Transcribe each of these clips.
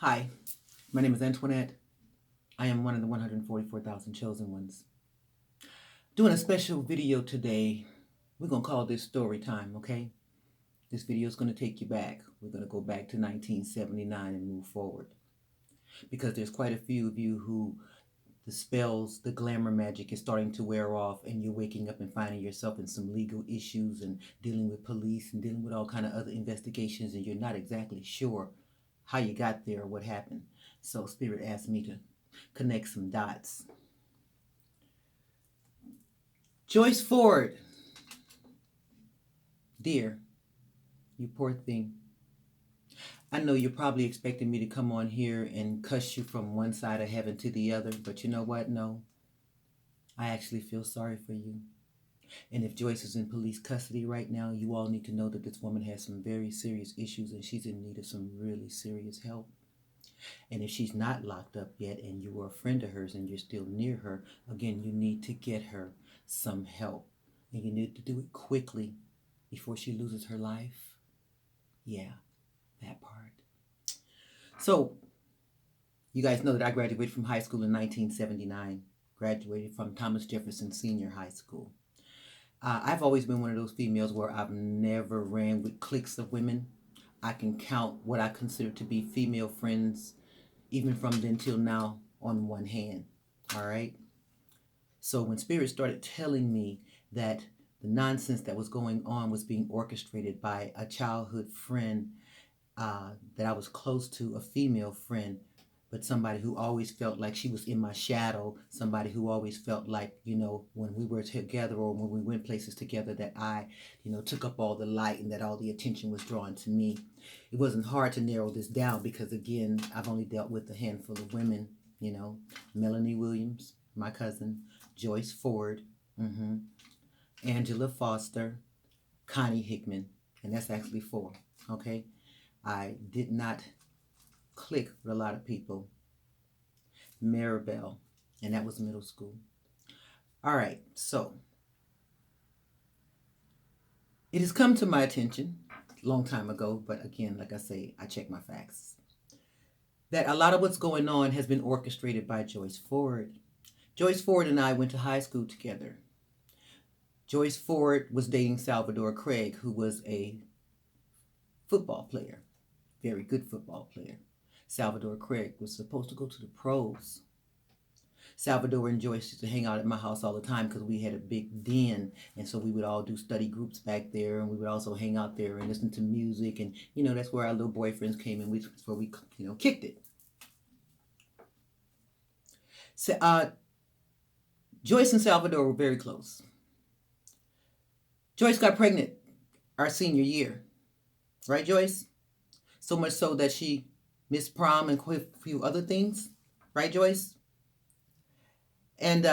Hi, my name is Antoinette. I am one of the 144,000 chosen ones. Doing a special video today. We're going to call this story time, okay? This video is going to take you back. We're going to go back to 1979 and move forward. Because there's quite a few of you who the spells, the glamour magic is starting to wear off, and you're waking up and finding yourself in some legal issues and dealing with police and dealing with all kind of other investigations, and you're not exactly sure how you got there or what happened. So Spirit asked me to connect some dots. Joyce Ford, dear, you poor thing. I know you're probably expecting me to come on here and cuss you from one side of heaven to the other, but you know what? No, I actually feel sorry for you. And if Joyce is in police custody right now, you all need to know that this woman has some very serious issues and she's in need of some really serious help. And if she's not locked up yet and you are a friend of hers and you're still near her, again, you need to get her some help. And you need to do it quickly before she loses her life. Yeah, that part. So, you guys know that I graduated from high school in 1979. Graduated from Thomas Jefferson Senior High School. I've always been one of those females where I've never ran with cliques of women. I can count what I consider to be female friends, even from then till now, on one hand. All right? So when Spirit started telling me that the nonsense that was going on was being orchestrated by a childhood friend that I was close to, a female friend, but somebody who always felt like she was in my shadow, somebody who always felt like, when we were together or when we went places together that I, took up all the light and that all the attention was drawn to me. It wasn't hard to narrow this down because, again, I've only dealt with a handful of women, Melanie Williams, my cousin, Joyce Ford, Angela Foster, Connie Hickman, and that's actually 4, okay? I did not click with a lot of people. Maribel, and that was middle school. All right, so it has come to my attention a long time ago, but again, like I say, I check my facts, that a lot of what's going on has been orchestrated by Joyce Ford. Joyce Ford and I went to high school together. Joyce Ford was dating Salvador Craig, who was a football player, very good football player. Salvador Craig was supposed to go to the pros. Salvador and Joyce used to hang out at my house all the time because we had a big den, and so we would all do study groups back there, and we would also hang out there and listen to music, and that's where our little boyfriends came in. That's where we kicked it. So, Joyce and Salvador were very close. Joyce got pregnant our senior year, right, Joyce? So much so that she missed prom and quite a few other things, right, Joyce? And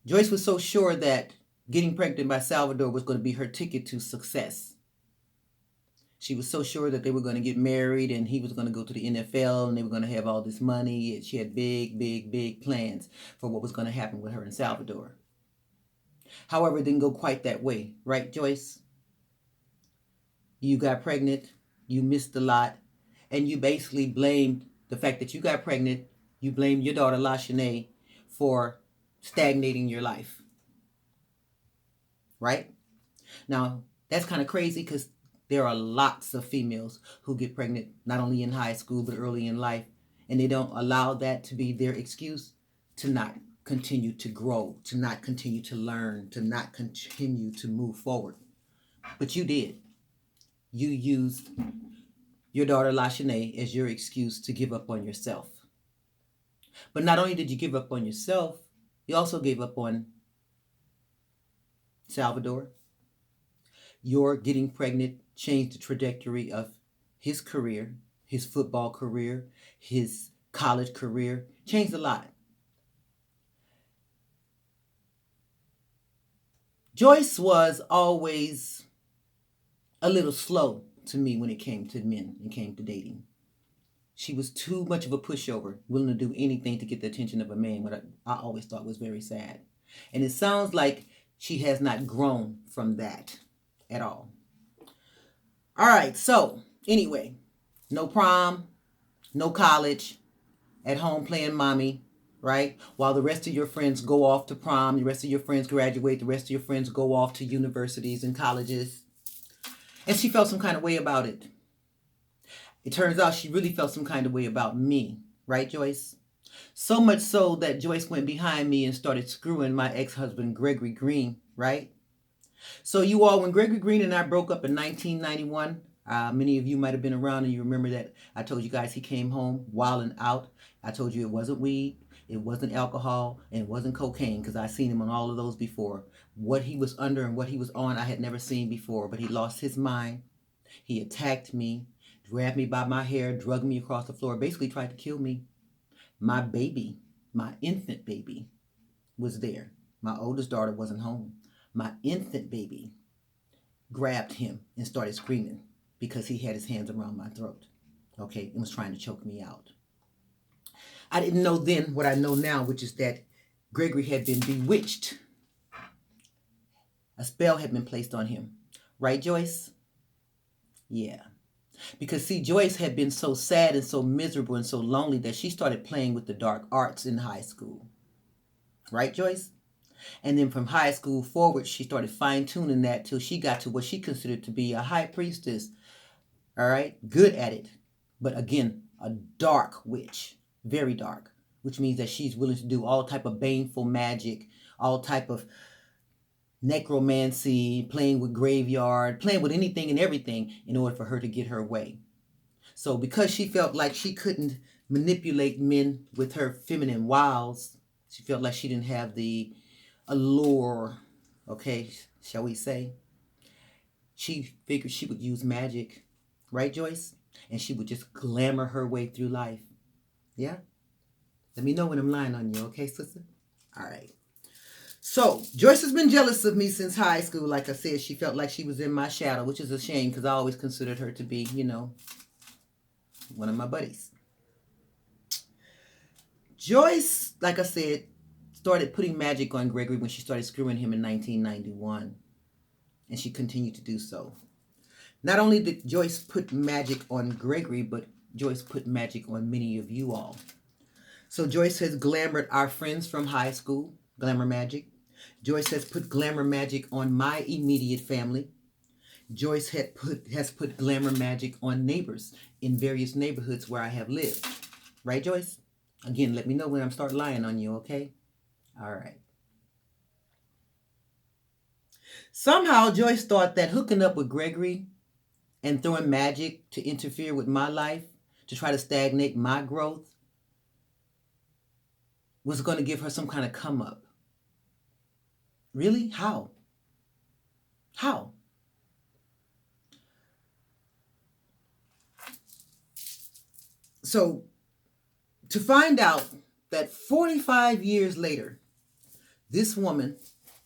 Joyce was so sure that getting pregnant by Salvador was going to be her ticket to success. She was so sure that they were going to get married and he was going to go to the NFL and they were going to have all this money. She had big, big, big plans for what was going to happen with her and Salvador. However, it didn't go quite that way, right, Joyce? You got pregnant, you missed a lot, and you basically blamed the fact that you got pregnant, you blamed your daughter LaShanae for stagnating your life. Right? Now, that's kind of crazy because there are lots of females who get pregnant not only in high school but early in life, and they don't allow that to be their excuse to not continue to grow, to not continue to learn, to not continue to move forward. But you did. You used your daughter LaShanae as your excuse to give up on yourself. But not only did you give up on yourself, you also gave up on Salvador. Your getting pregnant changed the trajectory of his career, his football career, his college career, changed a lot. Joyce was always a little slow to me when it came to men and came to dating. She was too much of a pushover, willing to do anything to get the attention of a man, what I always thought was very sad. And it sounds like she has not grown from that at all. All right, so anyway, no prom, no college, at home playing mommy, right? While the rest of your friends go off to prom, the rest of your friends graduate, the rest of your friends go off to universities and colleges. And she felt some kind of way about it. It turns out she really felt some kind of way about me, right, Joyce? So much so that Joyce went behind me and started screwing my ex-husband, Gregory Green, right? So you all, when Gregory Green and I broke up in 1991, many of you might have been around and you remember that I told you guys he came home wild and out. I told you it wasn't weed, it wasn't alcohol, and it wasn't cocaine, because I seen him on all of those before. What he was under and what he was on, I had never seen before, but he lost his mind. He attacked me, grabbed me by my hair, drugged me across the floor, basically tried to kill me. My baby, my infant baby, was there. My oldest daughter wasn't home. My infant baby grabbed him and started screaming because he had his hands around my throat, okay, and was trying to choke me out. I didn't know then what I know now, which is that Gregory had been bewitched. A spell had been placed on him. Right, Joyce? Yeah. Because, see, Joyce had been so sad and so miserable and so lonely that she started playing with the dark arts in high school. Right, Joyce? And then from high school forward, she started fine-tuning that till she got to what she considered to be a high priestess. All right? Good at it. But again, a dark witch. Very dark. Which means that she's willing to do all type of baneful magic, all type of necromancy, playing with graveyard, playing with anything and everything in order for her to get her way. So because she felt like she couldn't manipulate men with her feminine wiles, she felt like she didn't have the allure, okay, shall we say, she figured she would use magic, right, Joyce? And she would just glamour her way through life. Yeah? Let me know when I'm lying on you, okay, sister? All right. So, Joyce has been jealous of me since high school. Like I said, she felt like she was in my shadow, which is a shame because I always considered her to be, one of my buddies. Joyce, like I said, started putting magic on Gregory when she started screwing him in 1991. And she continued to do so. Not only did Joyce put magic on Gregory, but Joyce put magic on many of you all. So Joyce has glamored our friends from high school, glamour magic. Joyce has put glamour magic on my immediate family. Joyce has put glamour magic on neighbors in various neighborhoods where I have lived. Right, Joyce? Again, let me know when I'm start lying on you, okay? All right. Somehow Joyce thought that hooking up with Gregory and throwing magic to interfere with my life, to try to stagnate my growth, was going to give her some kind of come up. Really? How? How? So, to find out that 45 years later, this woman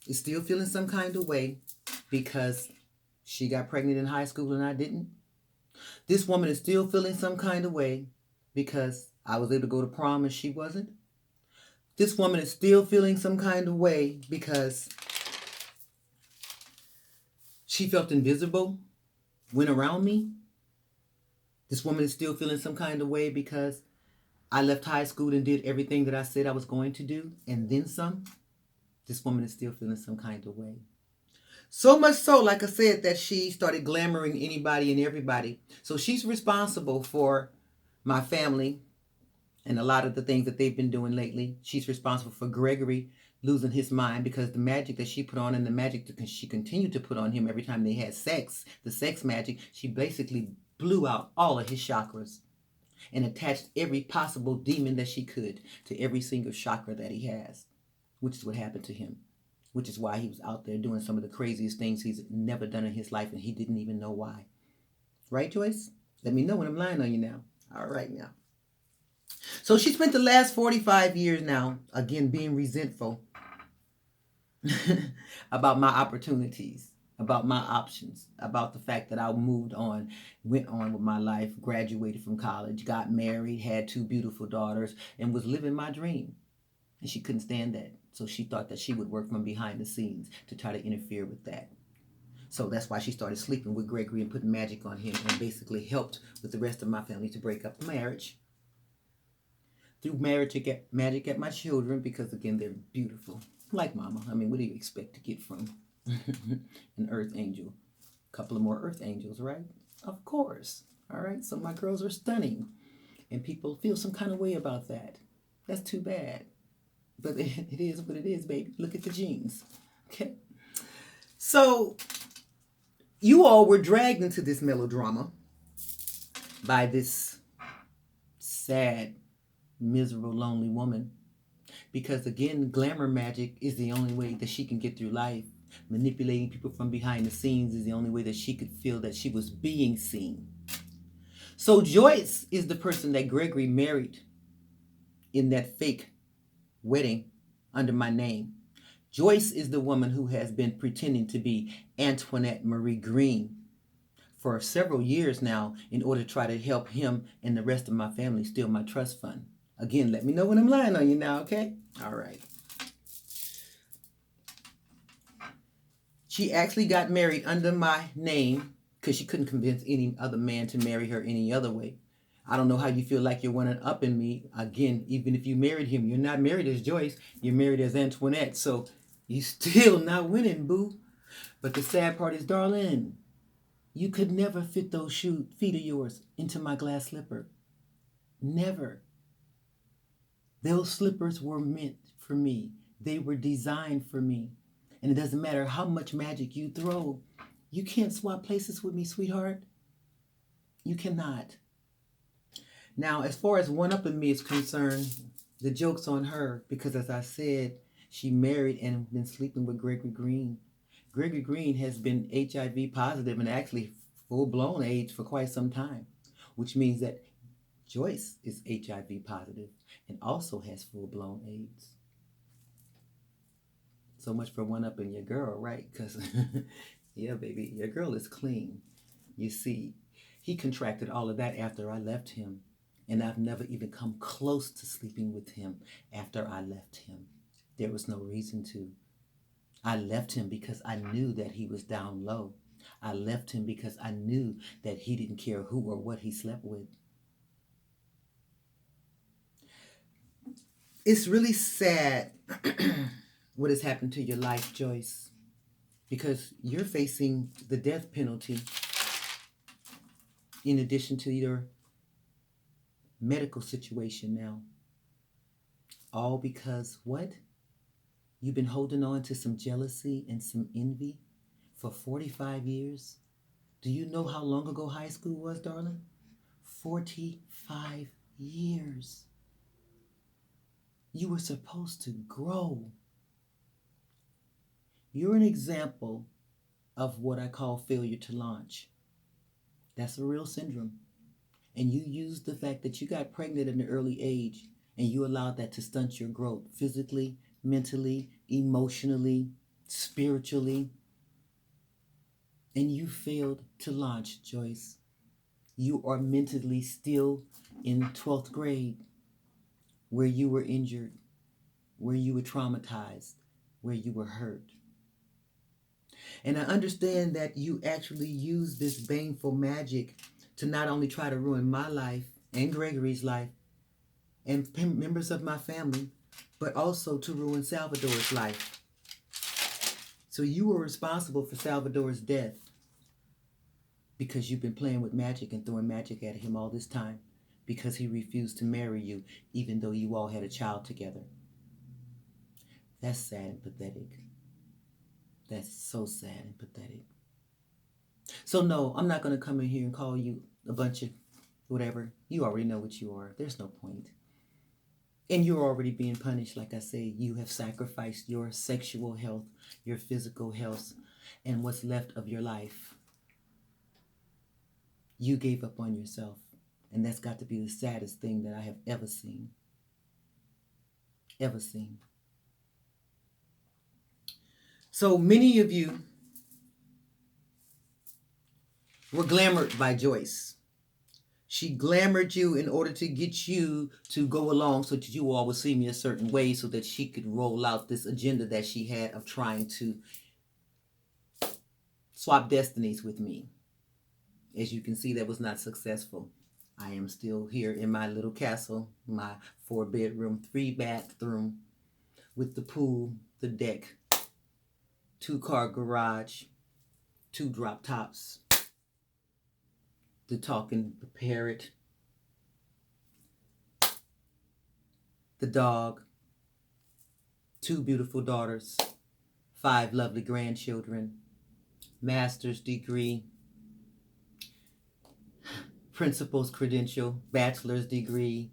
is still feeling some kind of way because she got pregnant in high school and I didn't. This woman is still feeling some kind of way because I was able to go to prom and she wasn't. This woman is still feeling some kind of way because she felt invisible when around me. This woman is still feeling some kind of way because I left high school and did everything that I said I was going to do and then some. This woman is still feeling some kind of way. So much so, like I said, that she started glamoring anybody and everybody. So she's responsible for my family and a lot of the things that they've been doing lately. She's responsible for Gregory losing his mind because the magic that she put on and the magic that she continued to put on him every time they had sex, the sex magic, she basically blew out all of his chakras and attached every possible demon that she could to every single chakra that he has, which is what happened to him, which is why he was out there doing some of the craziest things he's never done in his life and he didn't even know why. Right, Joyce? Let me know when I'm lying on you now. All right now. So she spent the last 45 years now, again, being resentful about my opportunities, about my options, about the fact that I moved on, went on with my life, graduated from college, got married, had 2 beautiful daughters, and was living my dream. And she couldn't stand that. So she thought that she would work from behind the scenes to try to interfere with that. So that's why she started sleeping with Gregory and putting magic on him and basically helped with the rest of my family to break up the marriage. threw magic at my children because, again, they're beautiful. Like mama. I mean, what do you expect to get from an earth angel? A couple of more earth angels, right? Of course. All right. So my girls are stunning. And people feel some kind of way about that. That's too bad. But it is what it is, baby. Look at the genes. Okay. So you all were dragged into this melodrama by this sad, miserable, lonely woman. Because again, glamour magic is the only way that she can get through life. Manipulating people from behind the scenes is the only way that she could feel that she was being seen. So Joyce is the person that Gregory married in that fake wedding under my name. Joyce is the woman who has been pretending to be Antoinette Marie Green for several years now in order to try to help him and the rest of my family steal my trust fund. Again, let me know when I'm lying on you now, okay? All right. She actually got married under my name because she couldn't convince any other man to marry her any other way. I don't know how you feel like you're one up in me. Again, even if you married him, you're not married as Joyce. You're married as Antoinette. So you're still not winning, boo. But the sad part is, darling, you could never fit those feet of yours into my glass slipper. Never. Those slippers were meant for me. They were designed for me. And it doesn't matter how much magic you throw. You can't swap places with me, sweetheart. You cannot. Now, as far as one-upping me is concerned, the joke's on her because, as I said, she married and been sleeping with Gregory Green. Gregory Green has been HIV positive and actually full-blown AIDS for quite some time, which means that Joyce is HIV positive and also has full-blown AIDS. So much for one-upping your girl, right? Because, yeah, baby, your girl is clean. You see, he contracted all of that after I left him. And I've never even come close to sleeping with him after I left him. There was no reason to. I left him because I knew that he was down low. I left him because I knew that he didn't care who or what he slept with. It's really sad what has happened to your life, Joyce, because you're facing the death penalty in addition to your medical situation now. All because what? You've been holding on to some jealousy and some envy for 45 years? Do you know how long ago high school was, darling? 45 years. You were supposed to grow. You're an example of what I call failure to launch. That's a real syndrome. And you used the fact that you got pregnant at an early age and you allowed that to stunt your growth physically, mentally, emotionally, spiritually. And you failed to launch, Joyce. You are mentally still in 12th grade where you were injured, where you were traumatized, where you were hurt. And I understand that you actually used this baneful magic to not only try to ruin my life and Gregory's life and members of my family, but also to ruin Salvador's life. So you were responsible for Salvador's death because you've been playing with magic and throwing magic at him all this time because he refused to marry you even though you all had a child together. That's sad and pathetic. That's so sad and pathetic. So no, I'm not going to come in here and call you a bunch of whatever. You already know what you are. There's no point. And you're already being punished. Like I say, you have sacrificed your sexual health, your physical health, and what's left of your life. You gave up on yourself. And that's got to be the saddest thing that I have ever seen. Ever seen. So many of you were glamored by Joyce. She glamored you in order to get you to go along so that you all would see me a certain way so that she could roll out this agenda that she had of trying to swap destinies with me. As you can see, that was not successful. I am still here in my little castle, my 4-bedroom, 3-bathroom with the pool, the deck, 2-car garage, 2 drop tops, the talking the parrot, the dog, 2 beautiful daughters, 5 lovely grandchildren, master's degree, principal's credential, bachelor's degree,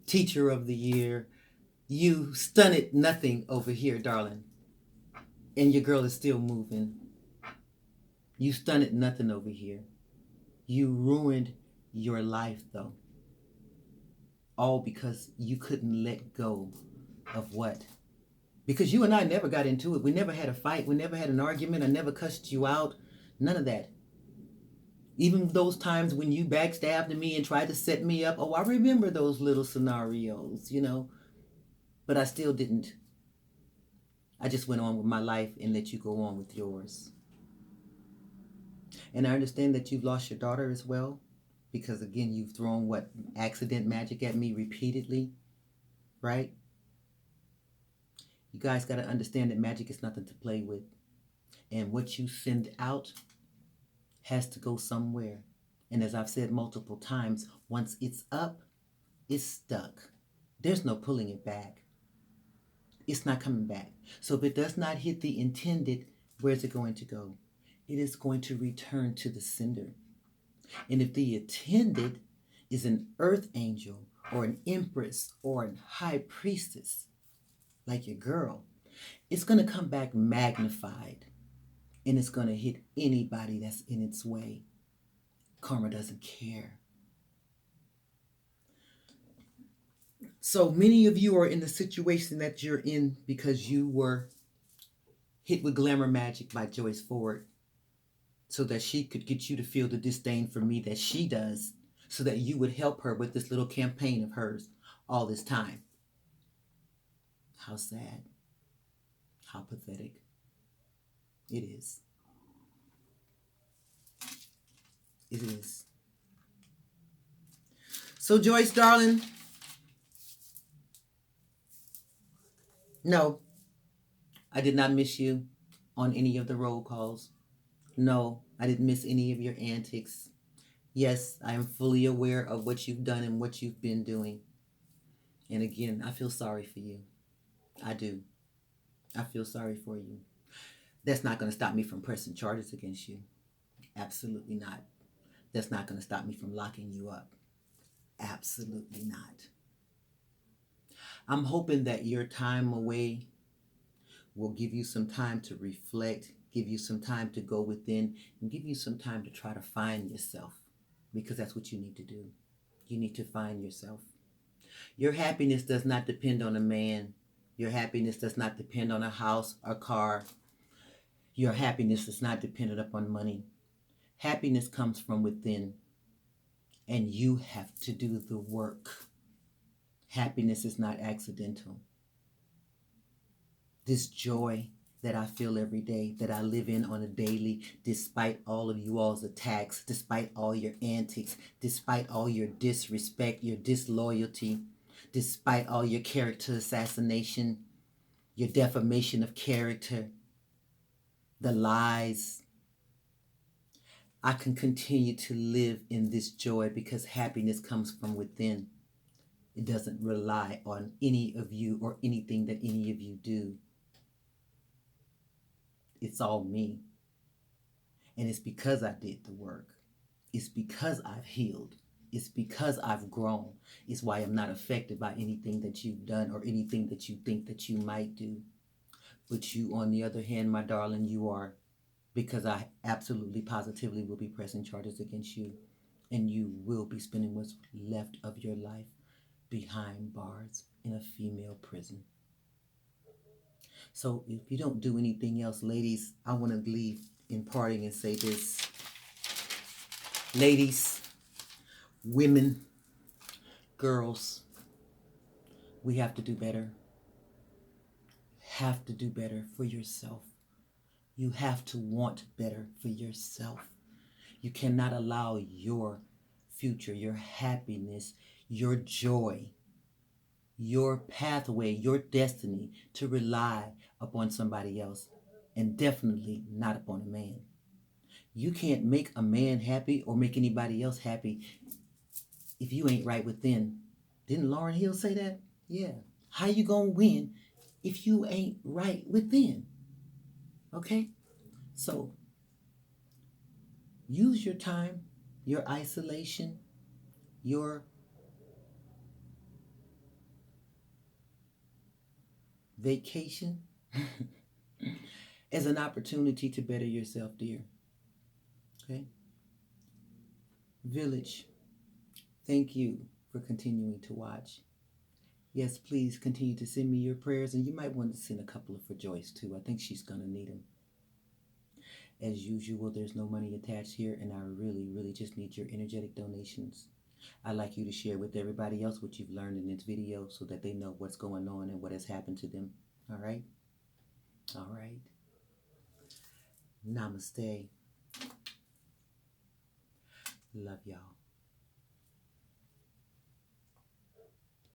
teacher of the year. You stunted nothing over here, darling. And your girl is still moving. You stunted nothing over here. You ruined your life, though. All because you couldn't let go of what? Because you and I never got into it. We never had a fight. We never had an argument. I never cussed you out. None of that. Even those times when you backstabbed me and tried to set me up. Oh, I remember those little scenarios, But I still didn't. I just went on with my life and let you go on with yours. And I understand that you've lost your daughter as well. Because again, you've thrown accident magic at me repeatedly. Right? You guys got to understand that magic is nothing to play with. And what you send out has to go somewhere. And as I've said multiple times, once it's up, it's stuck. There's no pulling it back. It's not coming back. So if it does not hit the intended, where's it going to go? It is going to return to the sender. And if the intended is an earth angel or an empress or a high priestess, like your girl, it's going to come back magnified. And it's going to hit anybody that's in its way. Karma doesn't care. So many of you are in the situation that you're in because you were hit with glamour magic by Joyce Ford so that she could get you to feel the disdain for me that she does so that you would help her with this little campaign of hers all this time. How sad. How pathetic. It is. It is. So Joyce, darling, no, I did not miss you on any of the roll calls. No, I didn't miss any of your antics. Yes, I am fully aware of what you've done and what you've been doing. And again, I feel sorry for you. I do. I feel sorry for you. That's not going to stop me from pressing charges against you. Absolutely not. That's not going to stop me from locking you up. Absolutely not. I'm hoping that your time away will give you some time to reflect, give you some time to go within, and give you some time to try to find yourself. Because that's what you need to do. You need to find yourself. Your happiness does not depend on a man. Your happiness does not depend on a house or car. Your happiness is not dependent upon money. Happiness comes from within. And you have to do the work. Happiness is not accidental. This joy that I feel every day, that I live in on a daily, despite all of you all's attacks, despite all your antics, despite all your disrespect, your disloyalty, despite all your character assassination, your defamation of character, the lies, I can continue to live in this joy because happiness comes from within. It doesn't rely on any of you or anything that any of you do. It's all me. And it's because I did the work. It's because I've healed. It's because I've grown. It's why I'm not affected by anything that you've done or anything that you think that you might do. But you, on the other hand, my darling, you are. Because I absolutely, positively will be pressing charges against you. And you will be spending what's left of your life behind bars in a female prison. So if you don't do anything else, ladies, I want to leave in parting and say this. Ladies, women, girls, we have to do better. Have to do better for yourself. You have to want better for yourself. You cannot allow your future, your happiness, your joy, your pathway, your destiny to rely upon somebody else, and definitely not upon a man. You can't make a man happy or make anybody else happy if you ain't right within. Didn't Lauryn Hill say that? Yeah. How you gonna win if you ain't right within? Okay? So use your time, your isolation, your vacation as an opportunity to better yourself, dear. Okay? Village, thank you for continuing to watch. Yes, please continue to send me your prayers, and you might want to send a couple for Joyce too. I think she's going to need them. As usual, there's no money attached here, and I really, really just need your energetic donations. I'd like you to share with everybody else what you've learned in this video so that they know what's going on and what has happened to them. All right? All right. Namaste. Love y'all.